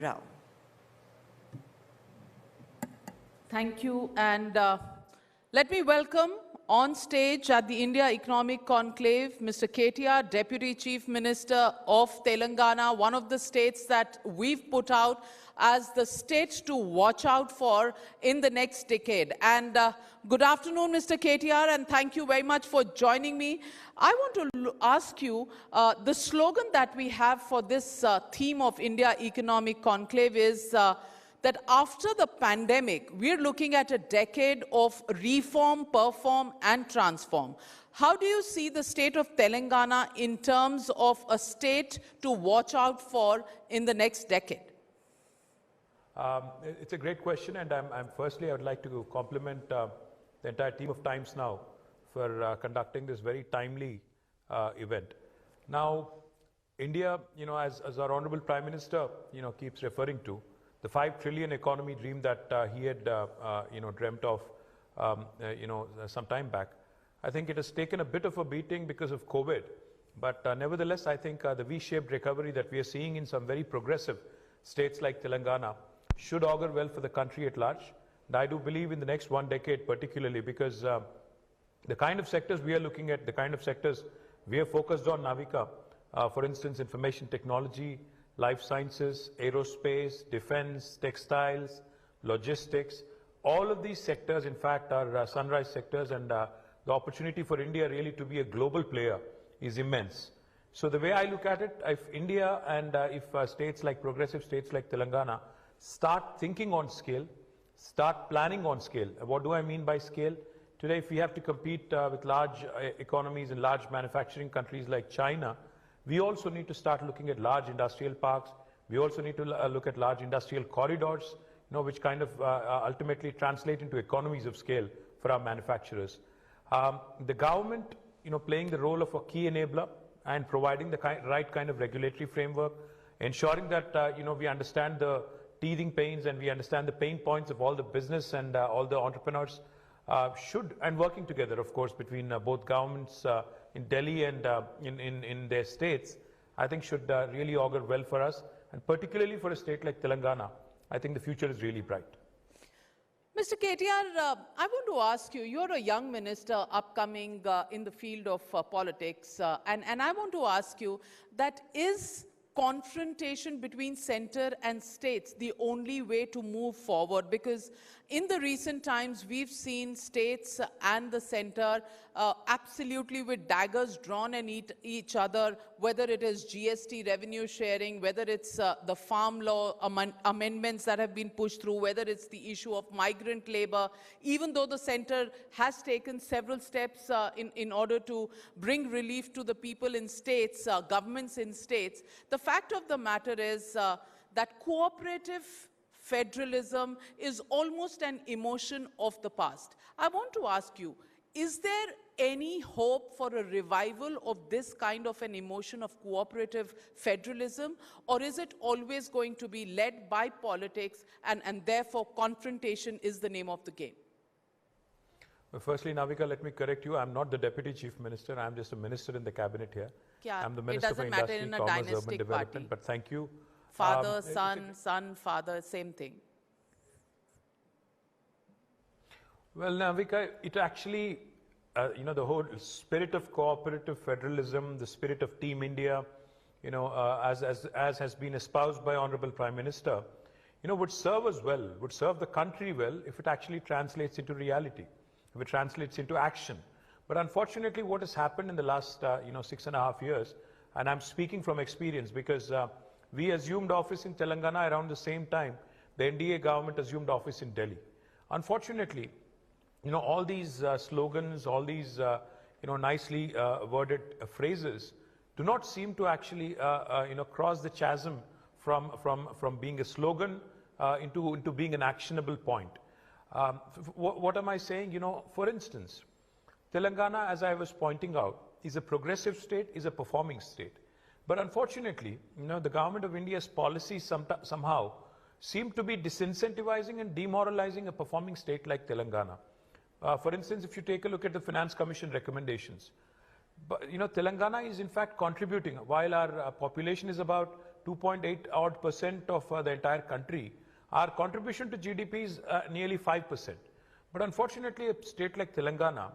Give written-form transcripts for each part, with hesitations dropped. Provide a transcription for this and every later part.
Rao. Thank you, and let me welcome on stage at the India Economic Conclave, Mr. KTR, Deputy Chief Minister of Telangana, one of the states that we've put out as the state to watch out for in the next decade. And good afternoon, Mr. KTR, and thank you very much for joining me. I want to ask you, the slogan that we have for this theme of India Economic Conclave is that after the pandemic, we're looking at a decade of reform, perform, and transform. How do you see the state of Telangana in terms of a state to watch out for in the next decade? It's a great question, and firstly, I would like to compliment the entire team of Times Now for conducting this very timely event. Now, India, as our Honorable Prime Minister, keeps referring to, the 5 trillion economy dream that he had, dreamt of, some time back. I think it has taken a bit of a beating because of COVID, but nevertheless, I think the V-shaped recovery that we are seeing in some very progressive states like Telangana should augur well for the country at large. And I do believe in the next 1 decade particularly, because the kind of sectors we are looking at, the kind of sectors we are focused on, Navika, for instance, information technology, life sciences, aerospace, defense, textiles, logistics, all of these sectors, in fact, are sunrise sectors, and the opportunity for India really to be a global player is immense. So the way I look at it, if India and if states like progressive states like Telangana start thinking on scale, start planning on scale. What do I mean by scale? Today, if we have to compete with large economies and large manufacturing countries like China, we also need to start looking at large industrial parks. We also need to look at large industrial corridors, which kind of ultimately translate into economies of scale for our manufacturers. The government, playing the role of a key enabler and providing the right kind of regulatory framework, ensuring that, we understand the teething pains and we understand the pain points of all the business and all the entrepreneurs and working together, of course, between both governments in Delhi and in their states, I think should really augur well for us, and particularly for a state like Telangana, I think the future is really bright. Mr. KTR, I want to ask you, you're a young minister upcoming in the field of politics, and I want to ask you, that is confrontation between center and states the only way to move forward? Because in the recent times, we've seen states and the center absolutely with daggers drawn at each other, whether it is GST revenue sharing, whether it's the farm law amendments that have been pushed through, whether it's the issue of migrant labor, even though the center has taken several steps in order to bring relief to the people in states, governments in states. The fact of the matter is that cooperative federalism is almost an emotion of the past. I want to ask you, is there any hope for a revival of this kind of an emotion of cooperative federalism, or is it always going to be led by politics and therefore confrontation is the name of the game? Well, firstly, Navika, let me correct you. I'm not the Deputy Chief Minister. I'm just a minister in the cabinet here. Yeah, I'm the Minister for Industry, Commerce, Urban Development, but thank you. Father, son, father, same thing. Well, Navika, it actually, the whole spirit of cooperative federalism, the spirit of Team India, as has been espoused by Honorable Prime Minister, would serve us well, would serve the country well if it actually translates into reality, if it translates into action. But unfortunately, what has happened in the last, 6.5 years, and I'm speaking from experience because we assumed office in Telangana around the same time the NDA government assumed office in Delhi. Unfortunately, all these slogans, all these, nicely worded phrases do not seem to actually, cross the chasm from being a slogan into being an actionable point. What am I saying? For instance, Telangana, as I was pointing out, is a progressive state, is a performing state. But unfortunately, the government of India's policies somehow seem to be disincentivizing and demoralizing a performing state like Telangana. For instance, if you take a look at the Finance Commission recommendations, Telangana is in fact contributing. While our population is about 2.8 odd% of the entire country, our contribution to GDP is nearly 5%. But unfortunately, a state like Telangana,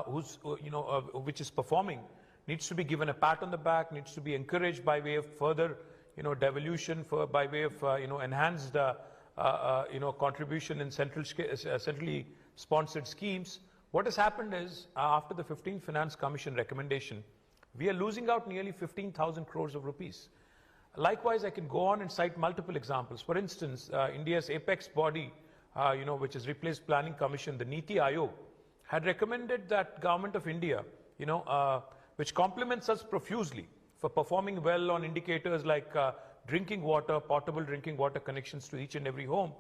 which is performing, needs to be given a pat on the back, needs to be encouraged by way of further, devolution, by way of, enhanced, contribution in centrally sponsored schemes. What has happened is, after the 15th Finance Commission recommendation, we are losing out nearly 15,000 crores of rupees. Likewise, I can go on and cite multiple examples. For instance, India's apex body, which has replaced Planning Commission, the Niti Aayog, had recommended that Government of India, which compliments us profusely for performing well on indicators like drinking water, potable drinking water connections to each and every home,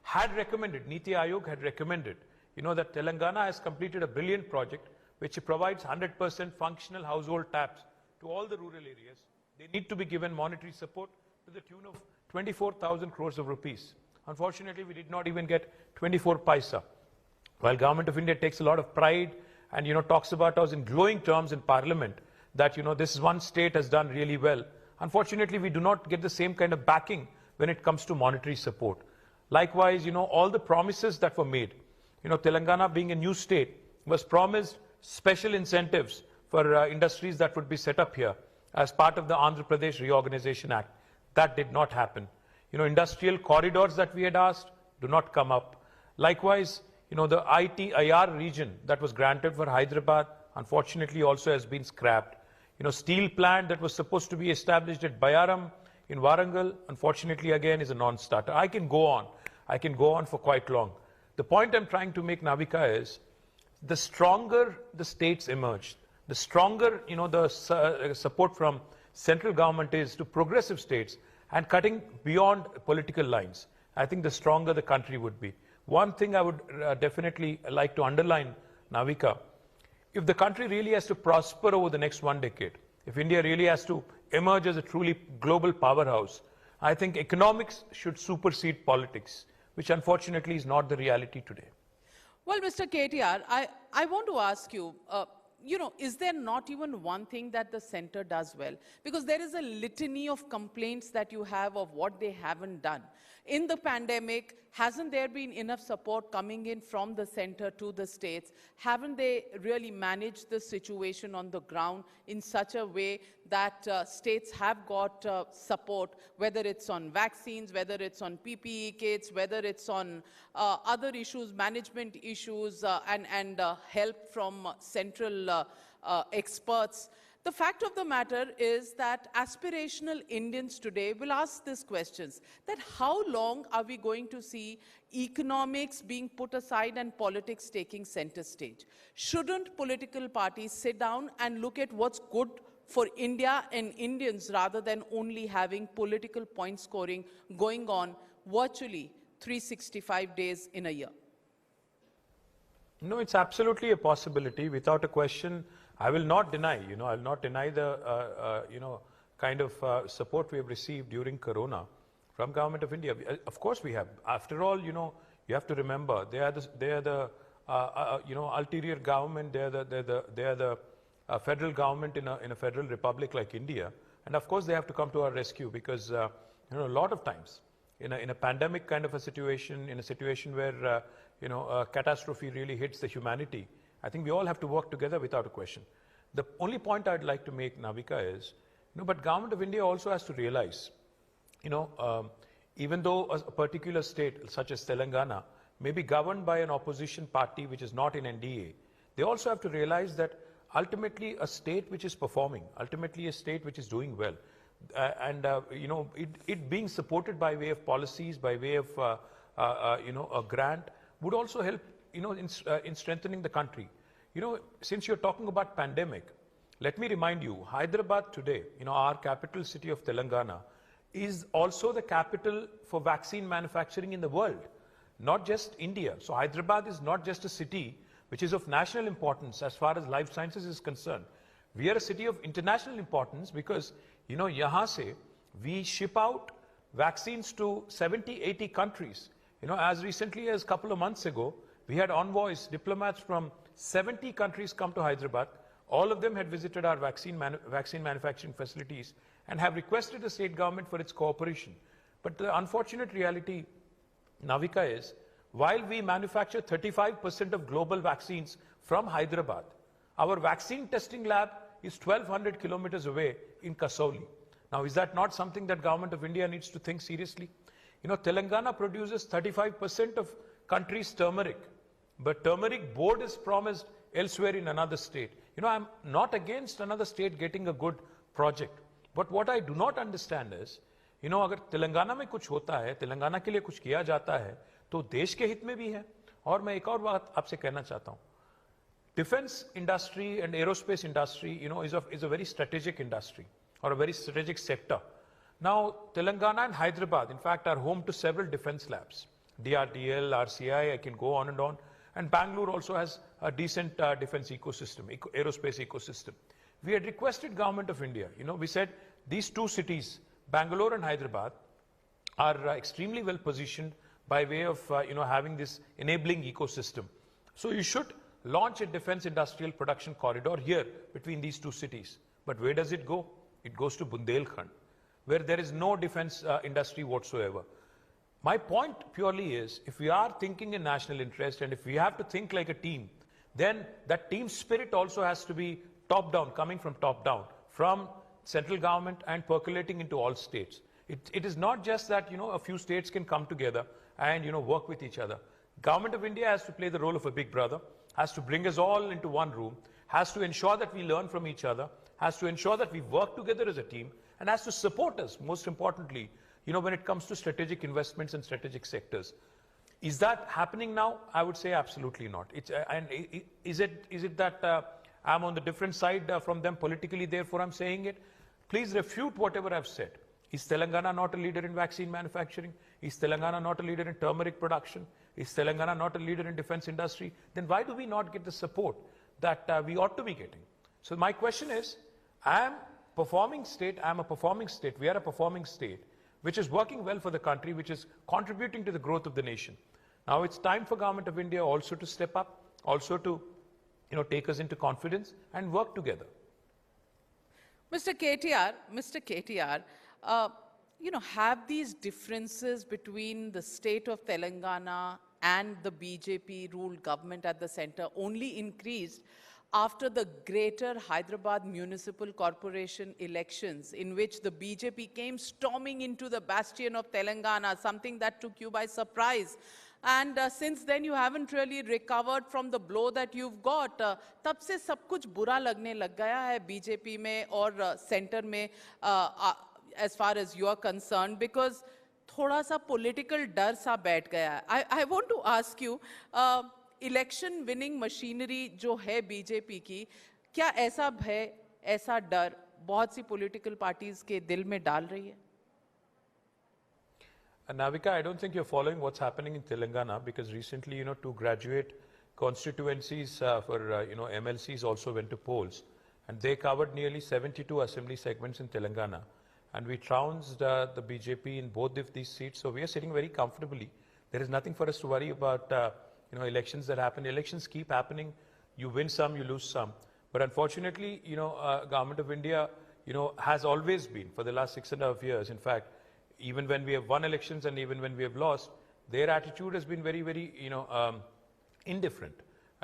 had recommended, Niti Aayog had recommended, that Telangana has completed a brilliant project which provides 100% functional household taps to all the rural areas. They need to be given monetary support to the tune of 24,000 crores of rupees. Unfortunately, we did not even get 24 paisa. While Government of India takes a lot of pride and talks about us in glowing terms in Parliament that this one state has done really well, unfortunately we do not get the same kind of backing when it comes to monetary support. Likewise, all the promises that were made, Telangana being a new state was promised special incentives for industries that would be set up here as part of the Andhra Pradesh Reorganization Act. That did not happen. Industrial corridors that we had asked do not come up. Likewise, the ITIR region that was granted for Hyderabad, unfortunately also has been scrapped. Steel plant that was supposed to be established at Bayaram in Warangal, unfortunately again is a non-starter. I can go on for quite long. The point I'm trying to make, Navika, is the stronger the states emerge, the stronger, the support from central government is to progressive states and cutting beyond political lines, I think the stronger the country would be. One thing I would definitely like to underline, Navika, if the country really has to prosper over the next 1 decade, if India really has to emerge as a truly global powerhouse, I think economics should supersede politics, which unfortunately is not the reality today. Well, Mr. KTR, I want to ask you, is there not even one thing that the center does well? Because there is a litany of complaints that you have of what they haven't done. In the pandemic, hasn't there been enough support coming in from the center to the states? Haven't they really managed the situation on the ground in such a way that states have got support, whether it's on vaccines, whether it's on PPE kits, whether it's on other issues, management issues, and help from central experts? The fact of the matter is that aspirational Indians today will ask these questions, that how long are we going to see economics being put aside and politics taking center stage? Shouldn't political parties sit down and look at what's good for India and Indians rather than only having political point scoring going on virtually 365 days in a year? No, it's absolutely a possibility, without a question. I will not deny, I will not deny the, kind of support we have received during Corona from Government of India. Of course we have. After all, you have to remember, they are the ulterior government, they are the federal government in a federal republic like India. And of course they have to come to our rescue because, a lot of times in a pandemic kind of a situation, in a situation where, catastrophe really hits the humanity, I think we all have to work together without a question. The only point I'd like to make, Navika, is, but Government of India also has to realize, even though a particular state such as Telangana may be governed by an opposition party which is not in NDA, they also have to realize that ultimately a state which is performing, ultimately a state which is doing well, it being supported by way of policies, by way of, a grant, would also help in strengthening the country. Since you're talking about pandemic, let me remind you, Hyderabad today, our capital city of Telangana, is also the capital for vaccine manufacturing in the world, not just India. So Hyderabad is not just a city which is of national importance as far as life sciences is concerned. We are a city of international importance because, yahan se we ship out vaccines to 70, 80 countries. As recently as a couple of months ago, we had envoys, diplomats from 70 countries come to Hyderabad. All of them had visited our vaccine manufacturing facilities and have requested the state government for its cooperation. But the unfortunate reality, Navika, is while we manufacture 35% of global vaccines from Hyderabad, our vaccine testing lab is 1,200 kilometers away in Kasauli. Now, is that not something that Government of India needs to think seriously? You know, Telangana produces 35% of country's turmeric, but turmeric board is promised elsewhere in another state. You know, I'm not against another state getting a good project, but what I do not understand is, you know, अगर तेलंगाना में कुछ होता है, तेलंगाना के लिए कुछ किया जाता है, तो देश के हित में भी है. और मैं एक और बात आपसे कहना चाहता हूँ. Defense industry and aerospace industry, you know, is a very strategic industry or a very strategic sector. Now, Telangana and Hyderabad, in fact, are home to several defense labs. DRDL, RCI, I can go on. And Bangalore also has a decent defense ecosystem, aerospace ecosystem. We had requested Government of India, you know, we said these two cities, Bangalore and Hyderabad, are extremely well positioned by way of, you know, having this enabling ecosystem. So you should launch a defense industrial production corridor here between these two cities. But where does it go? It goes to Bundelkhand, where there is no defense industry whatsoever. My point purely is, if we are thinking in national interest and if we have to think like a team, then that team spirit also has to be top-down, coming from top-down, from central government and percolating into all states. It is not just that, you know, a few states can come together and, you know, work with each other. Government of India has to play the role of a big brother, has to bring us all into one room, has to ensure that we learn from each other, has to ensure that we work together as a team, and has to support us, most importantly, you know, when it comes to strategic investments and strategic sectors. Is that happening now? I would say absolutely not. Is it that I'm on the different side from them politically, therefore I'm saying it? Please refute whatever I've said. Is Telangana not a leader in vaccine manufacturing? Is Telangana not a leader in turmeric production? Is Telangana not a leader in defense industry? Then why do we not get the support that we ought to be getting? So my question is, I'm a performing state, we are a performing state, which is working well for the country, which is contributing to the growth of the nation. Now it's time for Government of India also to step up, also to, you know, take us into confidence and work together. Mr. KTR, you know, have these differences between the state of Telangana and the BJP-ruled government at the center only increased after the greater Hyderabad Municipal Corporation elections, in which the BJP came storming into the bastion of Telangana, something that took you by surprise? And since then, you haven't really recovered from the blow that you've got. तब से सब कुछ बुरा लगने लग गया है BJP में और center में, as far as you are concerned, because थोड़ा सा political डर सा बैठ गया है. I want to ask you, election winning machinery जो है BJP की, क्या ऐसा भय, ऐसा डर बहुत सी political parties के दिल में डाल रही है? Navika, I don't think you're following what's happening in Telangana, because recently, you know, two graduate constituencies for, you know, MLCs also went to polls, and they covered nearly 72 assembly segments in Telangana. And we trounced the BJP in both of these seats, so we are sitting very comfortably. There is nothing for us to worry about, you know, elections that happen. Elections keep happening. You win some, you lose some. But unfortunately, you know, Government of India, you know, has always been, for the last 6.5 years, in fact, even when we have won elections and even when we have lost, their attitude has been very, very, you know, indifferent,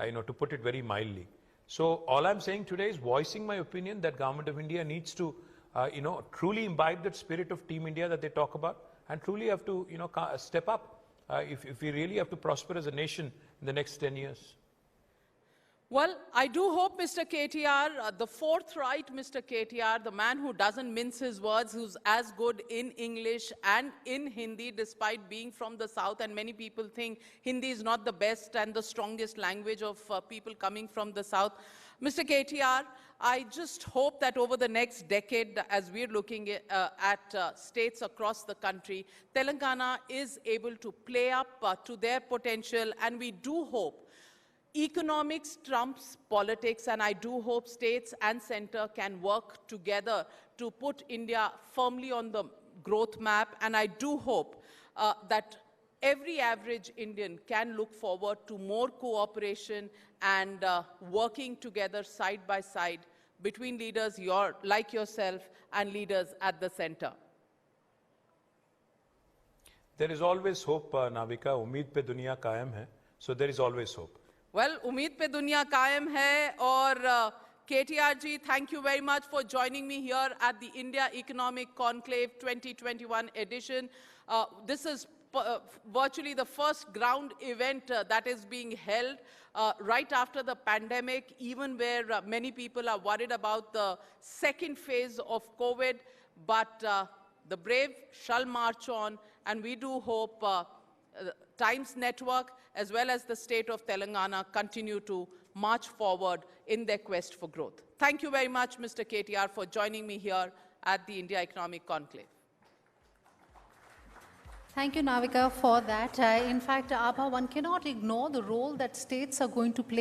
you know, to put it very mildly. So all I'm saying today is voicing my opinion that Government of India needs to, you know, truly imbibe that spirit of Team India that they talk about, and truly have to, you know, step up if we really have to prosper as a nation in the next 10 years. Well, I do hope, Mr. KTR, the forthright Mr. KTR, the man who doesn't mince his words, who's as good in English and in Hindi, despite being from the South, and many people think Hindi is not the best and the strongest language of people coming from the South. Mr. KTR, I just hope that over the next decade, as we're looking at states across the country, Telangana is able to play up to their potential, and we do hope economics trumps politics, and I do hope states and center can work together to put India firmly on the growth map, and I do hope that every average Indian can look forward to more cooperation and working together side by side between leaders like yourself and leaders at the center. There is always hope, Navika. Umeed pe duniya कायम hai. So there is always hope. Well, उम्मीद पे दुनिया कायम है और KTR ji, thank you very much for joining me here at the India Economic Conclave 2021 edition. This is virtually the first ground event that is being held right after the pandemic, even where many people are worried about the second phase of COVID. But the brave shall march on, and we do hope Times Network as well as the state of Telangana continue to march forward in their quest for growth. Thank you very much, Mr. KTR, for joining me here at the India Economic Conclave. Thank you, Navika, for that. In fact, Abha, one cannot ignore the role that states are going to play